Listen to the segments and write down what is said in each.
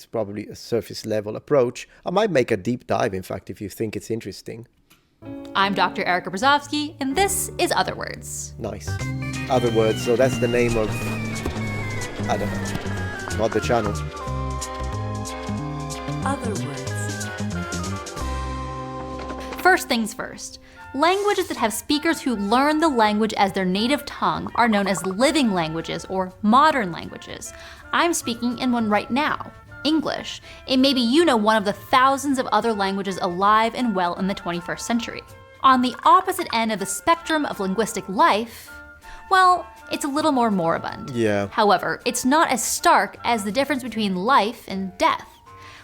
It's probably a surface level approach. I might make a deep dive, in fact, if you think it's interesting. I'm Dr. Erica Brzozowski, and this is Other Words. Nice. Other Words, so that's the name of, I don't know, not the channel. Other Words. First things first. Languages that have speakers who learn the language as their native tongue are known as living languages or modern languages. I'm speaking in one right now, English, and maybe you know one of the thousands of other languages alive and well in the 21st century. On the opposite end of the spectrum of linguistic life, well, it's a little more moribund. Yeah. However, it's not as stark as the difference between life and death.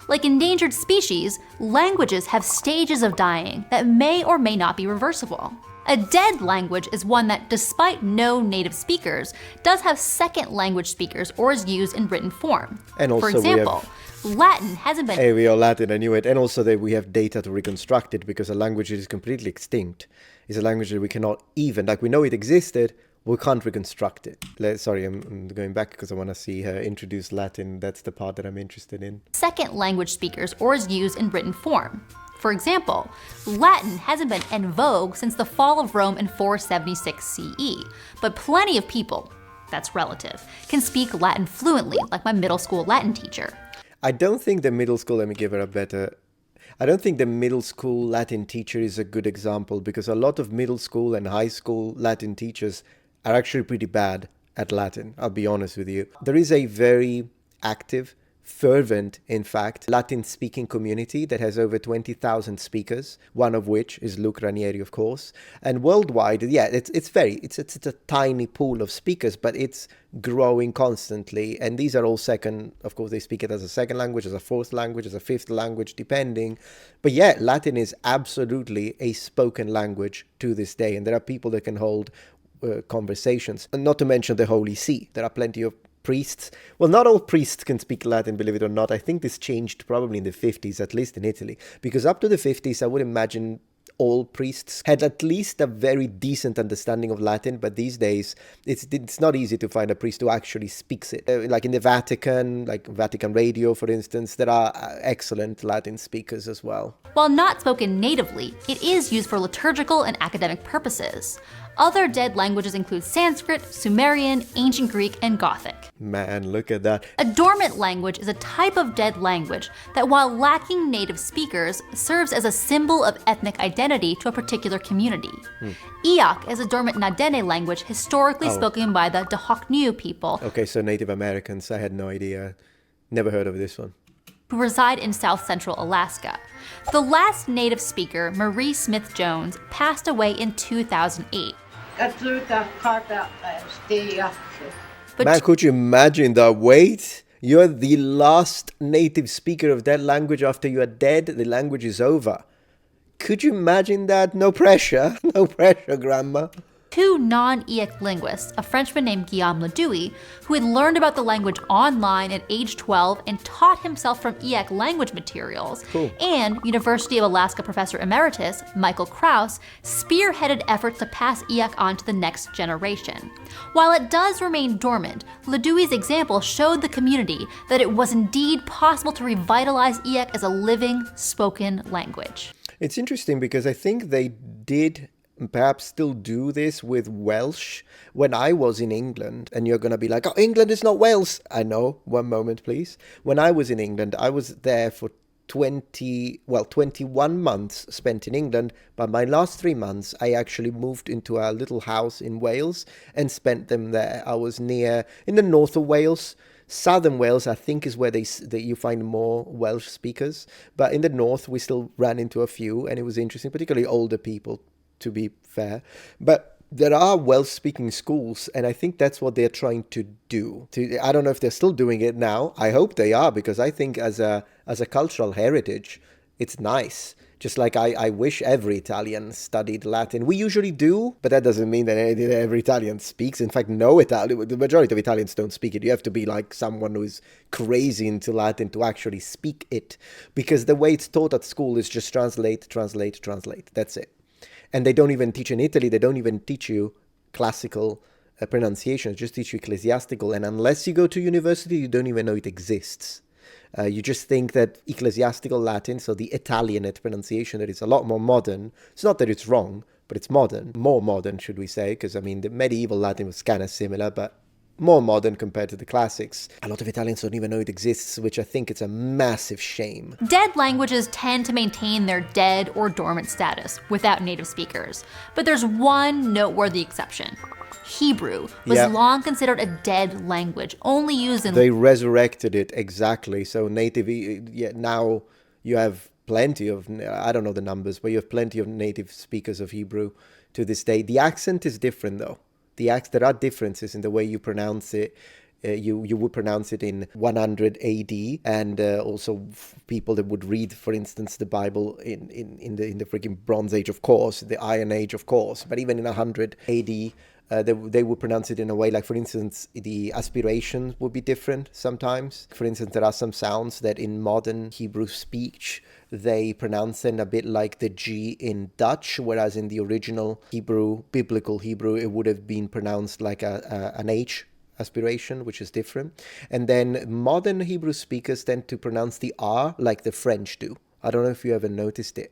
Like endangered species, languages have stages of dying that may or may not be reversible. A dead language is one that, despite no native speakers, does have second language speakers or is used in written form. And also for example, Latin hasn't been... Hey, we are Latin, I knew it. And also that we have data to reconstruct it because a language that is completely extinct is a language that we cannot even, like we know it existed, we can't reconstruct it. Sorry, I'm going back because I want to see her introduce Latin. That's the part that I'm interested in. Second language speakers or is used in written form. For example, Latin hasn't been en vogue since the fall of Rome in 476 CE, but plenty of people, that's relative, can speak Latin fluently, like my middle school Latin teacher. I don't think the middle school, let me give her a better... I don't think the middle school Latin teacher is a good example because a lot of middle school and high school Latin teachers are actually pretty bad at Latin, I'll be honest with you. There is a very active, fervent, in fact, Latin-speaking community that has over 20,000 speakers, one of which is Luke Ranieri, of course. And worldwide, yeah, it's a tiny pool of speakers, but it's growing constantly. And these are all second, of course, they speak it as a second language, as a fourth language, as a fifth language, depending. But yeah, Latin is absolutely a spoken language to this day. And there are people that can hold conversations, and not to mention the Holy See. There are plenty of priests. Well, not all priests can speak Latin, believe it or not. I think this changed probably in the 50s, at least in Italy, because up to the 50s, I would imagine all priests had at least a very decent understanding of Latin, but these days it's not easy to find a priest who actually speaks it. Like in the Vatican, like Vatican Radio, for instance, there are excellent Latin speakers as well. While not spoken natively, it is used for liturgical and academic purposes. Other dead languages include Sanskrit, Sumerian, Ancient Greek, and Gothic. Man, look at that. A dormant language is a type of dead language that, while lacking native speakers, serves as a symbol of ethnic identity to a particular community. Iyak is a dormant Nadene language historically spoken by the Dahokniu people. Okay, so Native Americans, I had no idea. Never heard of this one. Who reside in south-central Alaska. The last native speaker, Marie Smith Jones, passed away in 2008. Man, could you imagine the wait? You're the last native speaker of that language after you are dead. The language is over. Could you imagine that? No pressure. No pressure, Grandma. Two non-Iyak linguists, a Frenchman named Guillaume Ledouis, who had learned about the language online at age 12 and taught himself from Iyak language materials, and University of Alaska Professor Emeritus Michael Krause spearheaded efforts to pass Iyak on to the next generation. While it does remain dormant, Ledouis' example showed the community that it was indeed possible to revitalize Iyak as a living, spoken language. It's interesting because I think they did perhaps still do this with Welsh. When I was in England, and you're going to be like, oh, England is not Wales. I know, one moment, please. When I was in England, I was there for 21 months spent in England, but my last 3 months, I actually moved into a little house in Wales and spent them there. I was in the north of Wales. Southern Wales, I think, is where you find more Welsh speakers. But in the north, we still ran into a few, and it was interesting, particularly older people, to be fair. But there are Welsh-speaking schools, and I think that's what they're trying to do. I don't know if they're still doing it now. I hope they are, because I think as a cultural heritage, it's nice. Just like I wish every Italian studied Latin. We usually do, but that doesn't mean that every Italian speaks. In fact, no Italian, the majority of Italians don't speak it. You have to be like someone who is crazy into Latin to actually speak it. Because the way it's taught at school is just translate, translate, translate. That's it. And they don't even teach in Italy, they don't even teach you classical pronunciation, just teach you ecclesiastical. And unless you go to university, you don't even know it exists. You just think that ecclesiastical Latin, so the Italianate pronunciation, that is a lot more modern. It's not that it's wrong, but it's modern. More modern, should we say, because, I mean, the medieval Latin was kind of similar, but more modern compared to the classics. A lot of Italians don't even know it exists, which I think it's a massive shame. Dead languages tend to maintain their dead or dormant status without native speakers. But there's one noteworthy exception. Hebrew was long considered a dead language, only used in... They resurrected it, exactly. So native, now you have plenty of, I don't know the numbers, but you have plenty of native speakers of Hebrew to this day. The accent is different, though. There are differences in the way you pronounce it. You would pronounce it in 100 AD, and also people that would read, for instance, the Bible in the freaking Bronze Age, of course, the Iron Age, of course, but even in 100 AD, they would pronounce it in a way, like, for instance, the aspirations would be different sometimes. For instance, there are some sounds that in modern Hebrew speech, they pronounce them a bit like the G in Dutch, whereas in the original Hebrew, biblical Hebrew, it would have been pronounced like an H aspiration, which is different. And then modern Hebrew speakers tend to pronounce the R like the French do. I don't know if you ever noticed it.